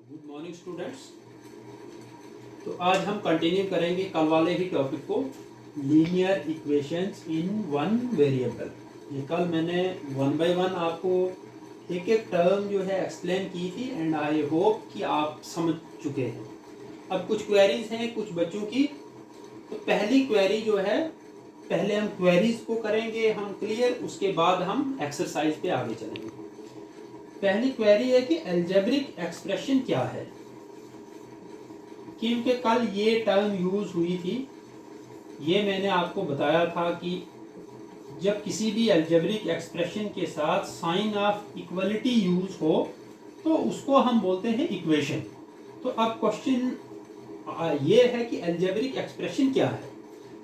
Good morning students. तो आज हम कंटिन्यू करेंगे कल वाले ही टॉपिक को, लीनियर इक्वेशंस इन वन वेरिएबल। ये कल मैंने वन बाय वन आपको एक एक टर्म जो है एक्सप्लेन की थी एंड आई होप कि आप समझ चुके हैं। अब कुछ क्वेरीज हैं कुछ बच्चों की। तो पहली क्वेरी जो है, पहले हम क्वेरीज को करेंगे हम क्लियर, उसके बाद हम एक्सरसाइज पे आगे चलेंगे। पहली क्वेरी है कि एल्जेब्रिक एक्सप्रेशन क्या है, क्योंकि कल ये टर्म यूज हुई थी। ये मैंने आपको बताया था कि जब किसी भी एल्जेब्रिक एक्सप्रेशन के साथ साइन ऑफ इक्वलिटी यूज हो तो उसको हम बोलते हैं इक्वेशन। तो अब क्वेश्चन ये है कि एल्जेब्रिक एक्सप्रेशन क्या है।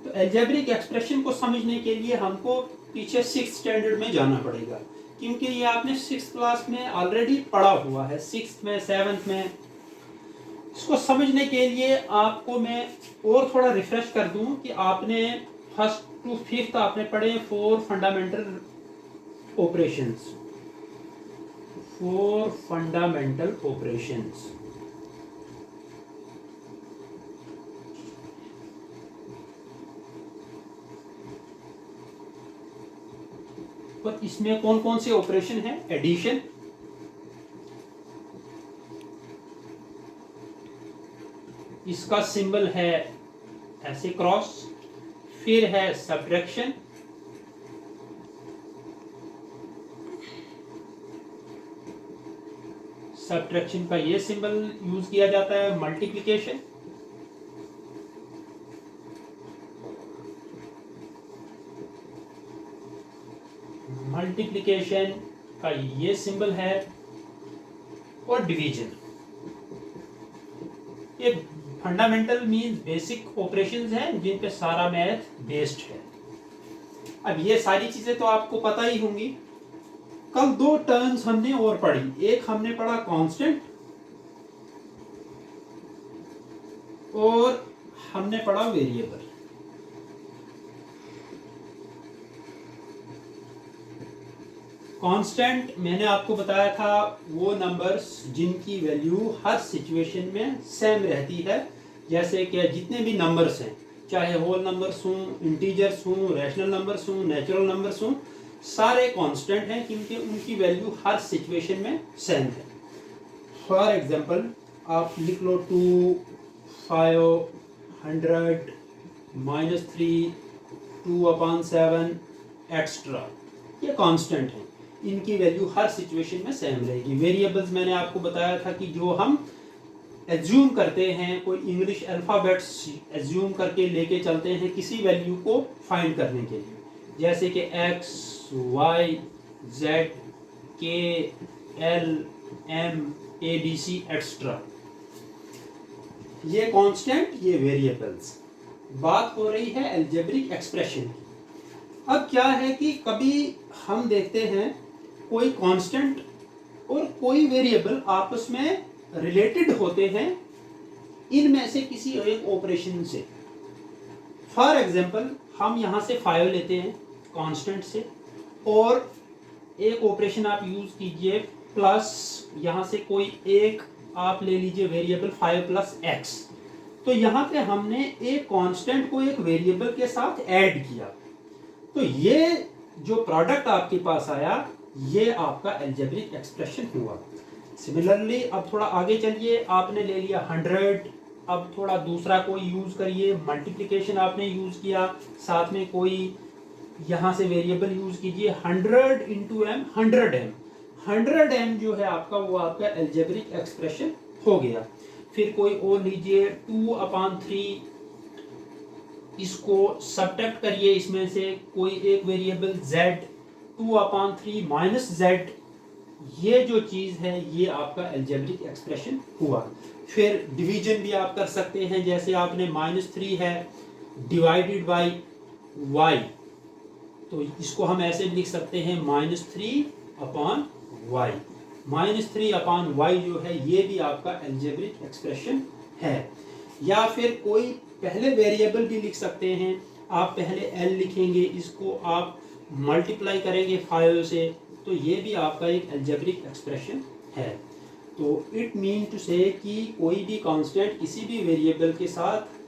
तो एल्जेब्रिक एक्सप्रेशन को समझने के लिए हमको पीछे 6th स्टैंडर्ड में जाना पड़ेगा, क्योंकि ये आपने 6th क्लास में ऑलरेडी पढ़ा हुआ है, 6th में 7th में। इसको समझने के लिए आपको मैं और थोड़ा रिफ्रेश कर दूं कि आपने 1st to 5th आपने पढ़े 4 फंडामेंटल ऑपरेशंस, 4 फंडामेंटल ऑपरेशंस। और इसमें कौन कौन से ऑपरेशन है? एडिशन, इसका सिंबल है ऐसे क्रॉस, फिर है सब्ट्रैक्शन, सब्ट्रैक्शन का ये सिंबल यूज किया जाता है। मल्टीप्लिकेशन, मल्टीप्लिकेशन का ये सिंबल है, और डिवीजन। ये फंडामेंटल मींस बेसिक ऑपरेशंस हैं जिन पे सारा मैथ बेस्ड है। अब ये सारी चीजें तो आपको पता ही होंगी। कल 2 टर्म्स हमने और पढ़ी, एक हमने पढ़ा कांस्टेंट और हमने पढ़ा वेरिएबल। कांस्टेंट मैंने आपको बताया था वो नंबर्स जिनकी वैल्यू हर सिचुएशन में सेम रहती है। जैसे कि जितने भी नंबर्स हैं, चाहे होल नंबर्स हों, इंटीजर्स हों, रैशनल नंबर्स हों, नेचुरल नंबर्स हों, सारे कांस्टेंट हैं क्योंकि उनकी वैल्यू हर सिचुएशन में सेम है। फॉर एग्जांपल आप लिख लो 2, 5, 100, -3, 2/7 एक्स्ट्रा। ये कांस्टेंट हैं, इनकी वैल्यू हर सिचुएशन में सेम रहेगी। वेरिएबल्स मैंने आपको बताया था कि जो हम एज्यूम करते हैं, कोई इंग्लिश अल्फ़ाबेट्स एज्यूम करके लेके चलते हैं किसी वैल्यू को फाइंड करने के लिए, जैसे कि x, y, z, k, l, m, a, b, c extra. ये कांस्टेंट, ये वेरिएबल्स। बात हो रही है अलजेब्रिक एक्सप्रेशन की। अब क्या है कि कभी हम देखते हैं कोई कांस्टेंट और कोई वेरिएबल आपस में रिलेटेड होते हैं इनमें से किसी एक ऑपरेशन से। फॉर एग्जांपल हम यहाँ से 5 लेते हैं कांस्टेंट से, और एक ऑपरेशन आप यूज कीजिए प्लस, यहाँ से कोई एक आप ले लीजिए वेरिएबल 5 + x। तो यहाँ पे हमने एक कांस्टेंट को एक वेरिएबल के साथ ऐड किया, तो ये जो प्रोडक्ट आपके पास आया ये आपका अलजेब्रिक एक्सप्रेशन हुआ। सिमिलरली अब थोड़ा आगे चलिए, आपने ले लिया 100, अब थोड़ा दूसरा कोई यूज करिए, मल्टीप्लिकेशन आपने यूज किया, साथ में कोई यहाँ से वेरिएबल यूज कीजिए 100 × m, 100m। 100m जो है आपका, वो आपका अलजेब्रिक एक्सप्रेशन हो गया। फिर कोई और लीजिए 2/3, इसको सब्ट्रैक्ट करिए इसमें से कोई एक वेरिएबल z, 2/3 - z। ये जो चीज़ है ये आपका अलजेब्रिक एक्सप्रेशन हुआ। फिर डिवीजन भी आप कर सकते हैं, जैसे आपने -3 है डिवाइडेड बाय y, तो इसको हम ऐसे लिख सकते हैं -3/y। -3/y जो है ये भी आपका अलजेब्रिक एक्सप्रेशन है। या फिर कोई पहले वेरिएबल भी लिख सकते हैं, आप पहले l लिखेंगे, इसको आप मल्टीप्लाई करेंगे 5 से, तो ये भी आपका एक अलजेब्रिक एक्सप्रेशन है। तो इट मीन टू से कि कोई भी कांस्टेंट किसी भी वेरिएबल के साथ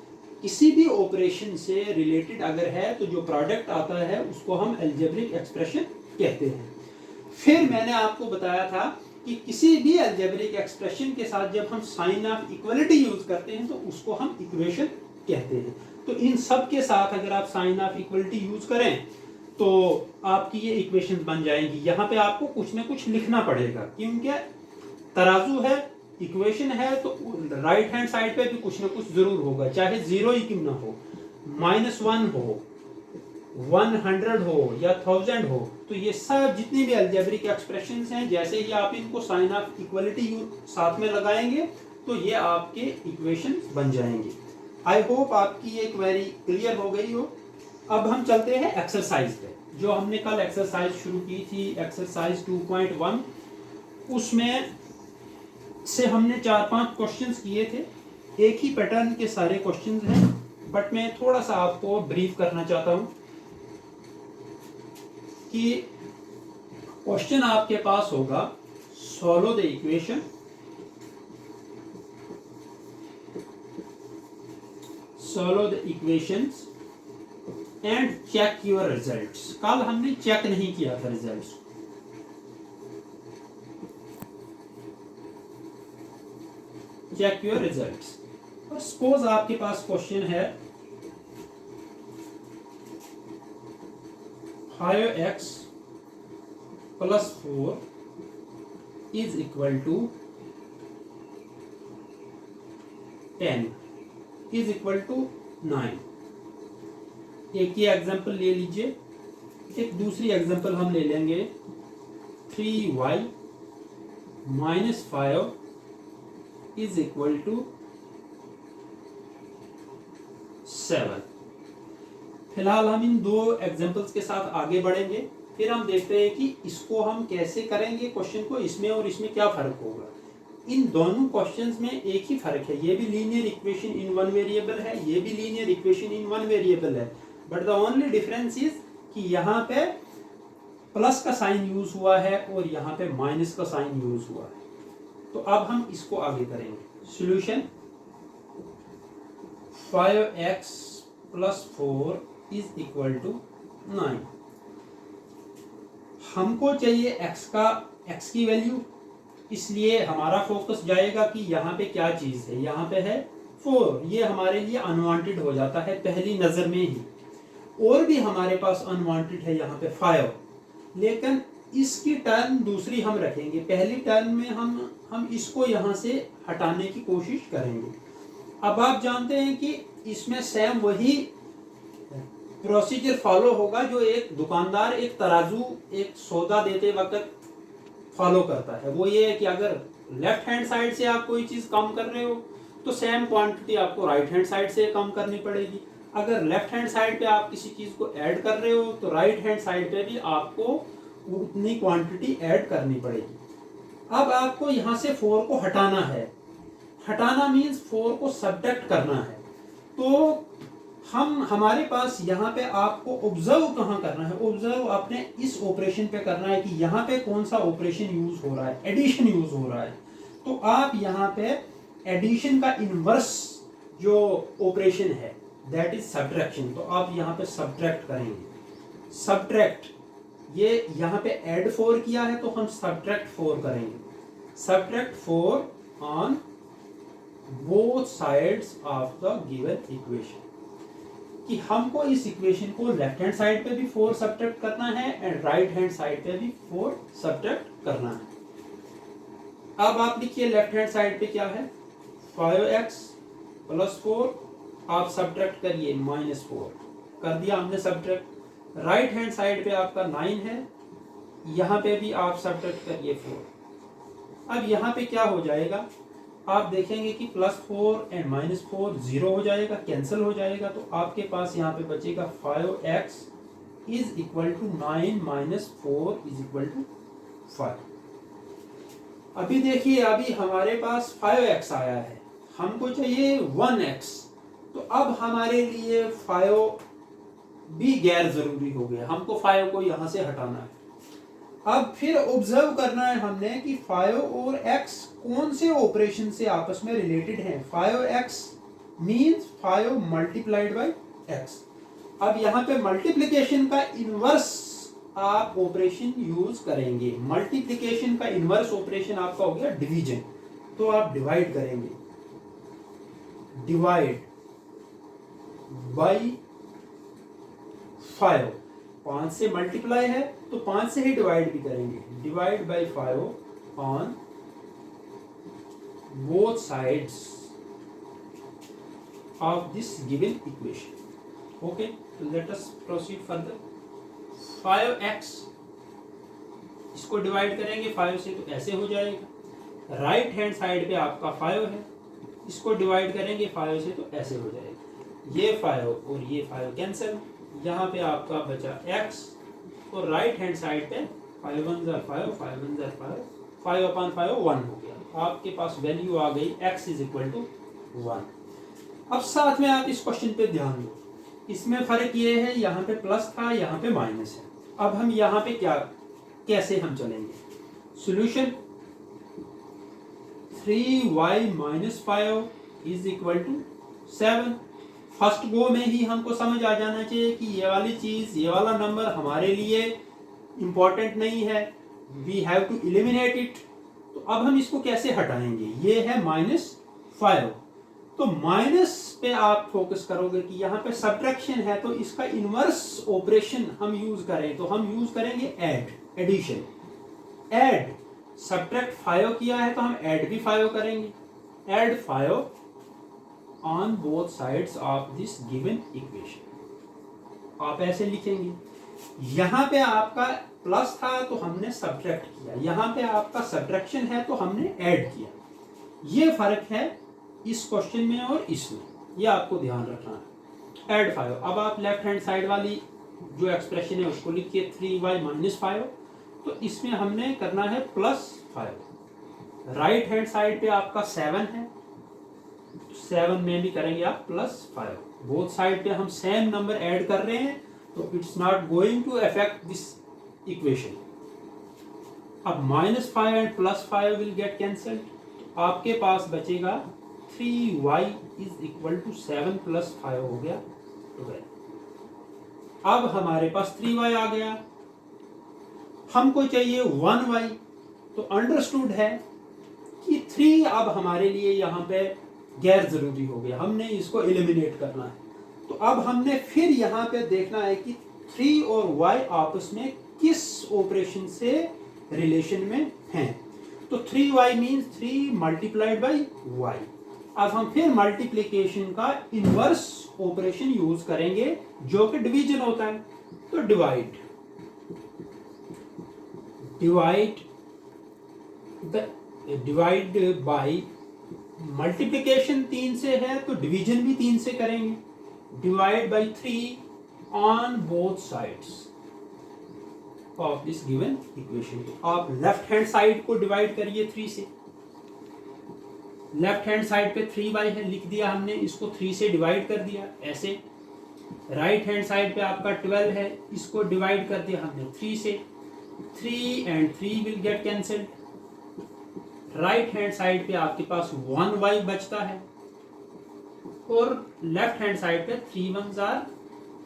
किसी भी ऑपरेशन से रिलेटेड अगर है तो जो प्रोडक्ट आता है उसको हम अलजेब्रिक एक्सप्रेशन कहते हैं। फिर मैंने आपको बताया था कि किसी भी अलजेब्रिक एक्सप्रेशन के साथ जब हम साइन ऑफ इक्वलिटी यूज करते हैं तो उसको हम इक्वेशन कहते हैं। तो इन सब के साथ अगर आप साइन ऑफ इक्वलिटी यूज करें तो आपकी ये इक्वेशन बन जाएंगी। यहाँ पे आपको कुछ ना कुछ लिखना पड़ेगा क्योंकि तराजू है, इक्वेशन है, तो राइट हैंड साइड पे भी कुछ ना कुछ जरूर होगा, चाहे 0 ही क्यों ना हो, -1 हो, 100 हो या 1000 हो। तो ये सब जितनी भी अलजेब्रिक एक्सप्रेशंस हैं, जैसे ही आप इनको साइन ऑफ इक्वलिटी साथ में लगाएंगे तो ये आपके इक्वेशन बन जाएंगे। आई होप आपकी ये क्वेरी क्लियर हो गई हो। अब हम चलते हैं एक्सरसाइज पे। जो हमने कल एक्सरसाइज शुरू की थी, एक्सरसाइज 2.1, उसमें से हमने 4-5 क्वेश्चंस किए थे। एक ही पैटर्न के सारे क्वेश्चंस हैं, बट मैं थोड़ा सा आपको ब्रीफ करना चाहता हूं कि क्वेश्चन आपके पास होगा, solve the equation, solve the equations and check your results. कल हमने चेक नहीं किया था रिजल्ट्स। Check your results. और सपोज आपके पास क्वेश्चन है 5x + 4 is equal to 10 is equal to 9। एक ही एग्जांपल ले लीजिए। एक दूसरी एग्जांपल हम ले लेंगे 3y - 5 इज इक्वल टू 7। फिलहाल हम इन दो एग्जांपल्स के साथ आगे बढ़ेंगे, फिर हम देखते हैं कि इसको हम कैसे करेंगे क्वेश्चन को, इसमें और इसमें क्या फर्क होगा। इन दोनों क्वेश्चंस में एक ही फर्क है, ये भी linear equation in one variable है, ये भी linear equation in one variable है, but the only difference is कि यहाँ पे प्लस का साइन यूज हुआ है और यहाँ पे माइनस का साइन यूज हुआ है। तो अब हम इसको आगे करेंगे। Solution 5x + 4 is equal to 9। हमको चाहिए x की वैल्यू, इसलिए हमारा फोकस जाएगा कि यहाँ पे क्या चीज है। यहाँ पे है 4, ये हमारे लिए अनवांटेड हो जाता है पहली नजर में ही। और भी हमारे पास अनवांटेड है यहाँ पे 5, लेकिन इसकी टर्म दूसरी हम रखेंगे। पहली टर्म में हम इसको यहाँ से हटाने की कोशिश करेंगे। अब आप जानते हैं कि इसमें सेम वही प्रोसीजर फॉलो होगा जो एक दुकानदार एक तराजू एक सौदा देते वक्त फॉलो करता है। वो ये है कि अगर लेफ्ट हैंड साइड से आप कोई चीज कम कर रहे हो तो सेम क्वांटिटी आपको राइट हैंड साइड से कम करनी पड़ेगी। अगर लेफ्ट हैंड साइड पे आप किसी चीज को ऐड कर रहे हो तो राइट हैंड साइड पे भी आपको उतनी क्वांटिटी ऐड करनी पड़ेगी। अब आपको यहाँ से 4 को हटाना है। हटाना मीन्स 4 को सब्ट्रैक्ट करना है। तो हमारे पास यहाँ पे आपको ऑब्जर्व कहाँ करना है, ऑब्जर्व अपने इस ऑपरेशन पे करना है कि यहाँ पे कौन सा ऑपरेशन यूज हो रहा है, एडिशन यूज हो रहा है। तो आप यहाँ पे एडिशन का इनवर्स जो ऑपरेशन है दैट इज सब्ट्रैक्शन। तो आप यहाँ पे सब्ट्रैक्ट करेंगे। सब्ट्रैक्ट, ये यहाँ पे ऐड 4 किया है तो हम सब्ट्रैक्ट 4 करेंगे। Subtract 4 on both sides of the given equation, कि हमको इस इक्वेशन को लेफ्ट हैंड साइड पे भी 4 सब्ट्रैक्ट करना है एंड राइट हैंड साइड पे भी 4 सब्ट्रैक्ट करना है। अब आप लिखिए लेफ्ट हैंड साइड पे क्या है, 5x + 4, आप सब्ट्रैक्ट करिए -4, कर दिया हमने सब्ट्रैक्ट। राइट हैंड साइड पे आपका 9 है, यहाँ पे भी आप सब्ट्रैक्ट करिए 4। अब यहाँ पे क्या हो जाएगा, आप देखेंगे कि +4 एंड -4 0 हो जाएगा, कैंसिल हो जाएगा। तो आपके पास यहाँ पे बचेगा 5x is equal to 9 - 4 is equal to 5। अभी देखिए, अभी हमारे पास 5x आया है, हमको चाहिए 1x। तो अब हमारे लिए 5 भी गैर जरूरी हो गया, हमको 5 को यहाँ से हटाना है। अब फिर ऑब्जर्व करना है हमने कि 5 और x कौन से ऑपरेशन से आपस में रिलेटेड हैं। 5x means 5 multiplied by x। अब यहाँ पे मल्टीप्लिकेशन का इनवर्स आप ऑपरेशन यूज करेंगे। मल्टीप्लिकेशन का इनवर्स ऑपरेशन आपका हो गया डिवीजन, तो आप डिवाइड करेंगे, डिवाइड बाई 5। 5 से मल्टीप्लाई है तो 5 से ही डिवाइड भी करेंगे, divide by 5 on both sides of this given equation. Okay, तो let us proceed further. 5x इसको डिवाइड करेंगे 5 से तो ऐसे हो जाएगा। राइट हैंड साइड पे आपका 5 है, इसको डिवाइड करेंगे 5 से तो ऐसे हो जाएगा। ये 5 और ये 5 कैंसिल, यहाँ पे आपका बचा x और राइट हैंड साइड पे 5 1 ज़ा 5, 5 1 ज़ा 5, 5 अपॉन 5 1 हो गया। आपके पास वैल्यू आ गई x इज इक्वल टू 1। अब साथ में आप इस क्वेश्चन पे ध्यान दो, इसमें फर्क ये है यहाँ पे प्लस था, यहाँ पे माइनस है। अब हम यहाँ पे क्या कैसे हम चलेंगे? Solution 3y minus 5 is equal to 7। First go में ही हमको समझ आ जाना चाहिए कि ये वाली चीज, ये वाला नंबर हमारे लिए इंपॉर्टेंट नहीं है, we have to eliminate it. तो अब हम इसको कैसे हटाएंगे? ये है -5, तो माइनस पे आप फोकस करोगे कि यहाँ पे सब्ट्रैक्शन है, तो इसका इनवर्स ऑपरेशन हम यूज करें तो हम यूज करेंगे ऐड, एडिशन। ऐड, सब्ट्रैक्ट 5 किया है तो हम ऐड भी 5 करेंगे, add 5 on both sides of this given equation. आप ऐसे लिखेंगे, यहाँ पे आपका प्लस था तो हमने सब्ट्रैक्ट किया, यहाँ पे आपका सब्ट्रैक्शन है तो हमने ऐड किया। ये फर्क है इस क्वेश्चन में और इसमें, ये आपको ध्यान रखना है। ऐड 5। अब आप लेफ्ट हैंड साइड वाली जो एक्सप्रेशन है उसको लिखिए 3y माइनस 5, तो इसमें हमने करना है +5। राइट हैंड साइड पे आपका 7 है, 7 में भी करेंगे आप +5। बोथ साइड पे हम सेम नंबर ऐड कर रहे हैं तो it's not going to affect this equation. अब -5 एंड +5 विल गेट कैंसल्ड, आपके पास बचेगा 3y इज इक्वल टू 7 + 5 हो गया 12। अब हमारे पास 3y आ गया, हमको चाहिए 1y, तो अंडरस्टूड है कि 3 अब हमारे लिए यहाँ पे गैर जरूरी हो गया, हमने इसको एलिमिनेट करना है। तो अब हमने फिर यहाँ पे देखना है कि 3 और y आपस में किस ऑपरेशन से रिलेशन में हैं। तो 3y means 3 multiplied by y। अब हम फिर मल्टीप्लिकेशन का इनवर्स ऑपरेशन यूज करेंगे जो कि डिवीजन होता है, तो डिवाइड बाई, मल्टीप्लिकेशन 3 से है तो डिवीजन भी 3 से करेंगे, divide by 3 on both sides of this given equation. आप लेफ्ट हैंड साइड को डिवाइड करिए 3 से, लेफ्ट हैंड साइड पे 3y है, लिख दिया हमने, इसको 3 से डिवाइड कर दिया ऐसे। राइट हैंड साइड पे आपका 12 है, इसको डिवाइड कर दिया हमने 3 से, 3 and 3 will get cancelled. Right hand side पे आपके पास 1y बचता है और लेफ्ट हैंड साइड पे 3 1s are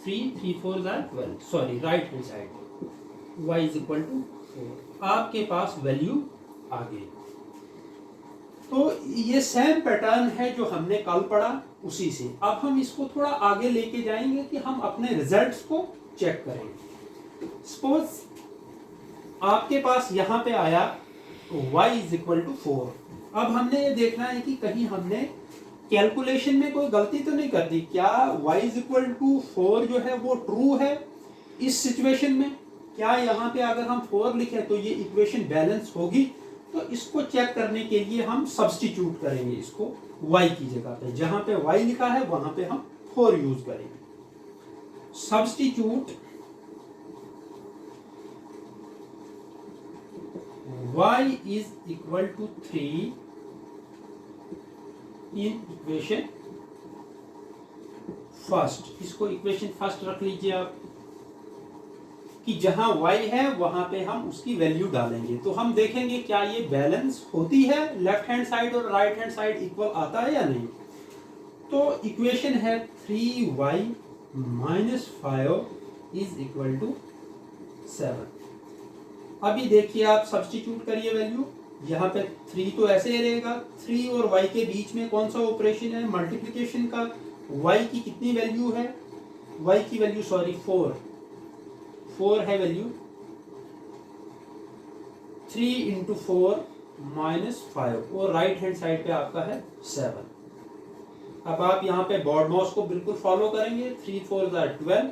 3, 3 4s are 12। Sorry, right hand side पे y इज इक्वल टू 4, आपके पास वैल्यू आ गई। तो ये सेम पैटर्न है जो हमने कल पढ़ा उसी से। अब हम इसको थोड़ा आगे लेके जाएंगे कि हम अपने रिजल्ट्स को चेक करेंगे। सपोज आपके पास यहाँ पे आया y इज इक्वल टू 4। अब हमने ये देखना है कि कहीं हमने कैलकुलेशन में कोई गलती तो नहीं कर दी, क्या y इज इक्वल टू 4 जो है वो ट्रू है इस सिचुएशन में? क्या यहाँ पे अगर हम 4 लिखें तो ये इक्वेशन बैलेंस होगी? तो इसको चेक करने के लिए हम सब्स्टिट्यूट करेंगे इसको y की जगह पे, जहां पे y लिखा है वहां पे हम 4 यूज करेंगे। Substitute y is equal to 3 in equation first, इसको इक्वेशन फर्स्ट रख लीजिए आप कि जहां y है वहां पे हम उसकी वैल्यू डालेंगे। तो हम देखेंगे क्या ये बैलेंस होती है, लेफ्ट हैंड साइड और राइट हैंड साइड इक्वल आता है या नहीं। तो इक्वेशन है 3y minus 5 is equal to 7। अभी देखिए आप सब्स्टिट्यूट करिए वैल्यू। यहाँ पे 3 तो ऐसे ही रहेगा, 3 और y के बीच में कौन सा ऑपरेशन है, मल्टीप्लिकेशन का। y की कितनी वैल्यू है, y की वैल्यू 4 है वैल्यू। 3 इंटू 4 माइनस 5 और राइट हैंड साइड पे आपका है 7। अब आप यहाँ पे बोर्ड माउस को बिल्कुल फॉलो करेंगे। 3 4 12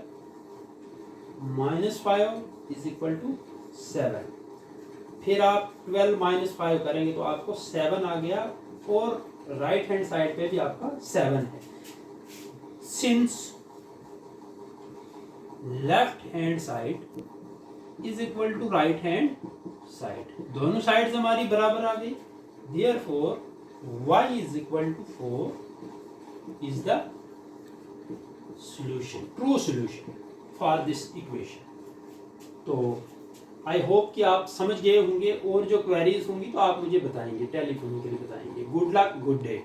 माइनस 5 इज इक्वल टू 7। फिर आप 12 माइनस 5 करेंगे तो आपको 7 आ गया और राइट हैंड साइड पे भी आपका 7 है। Since left hand side is equal to right hand side, दोनों साइड्स हमारी बराबर आ गई, therefore y is equal to 4 is the solution, true solution for this equation। तो आई होप कि आप समझ गए होंगे, और जो क्वेरीज होंगी तो आप मुझे बताएंगे, टेलीफोनिकली बताएंगे। Good luck, good day.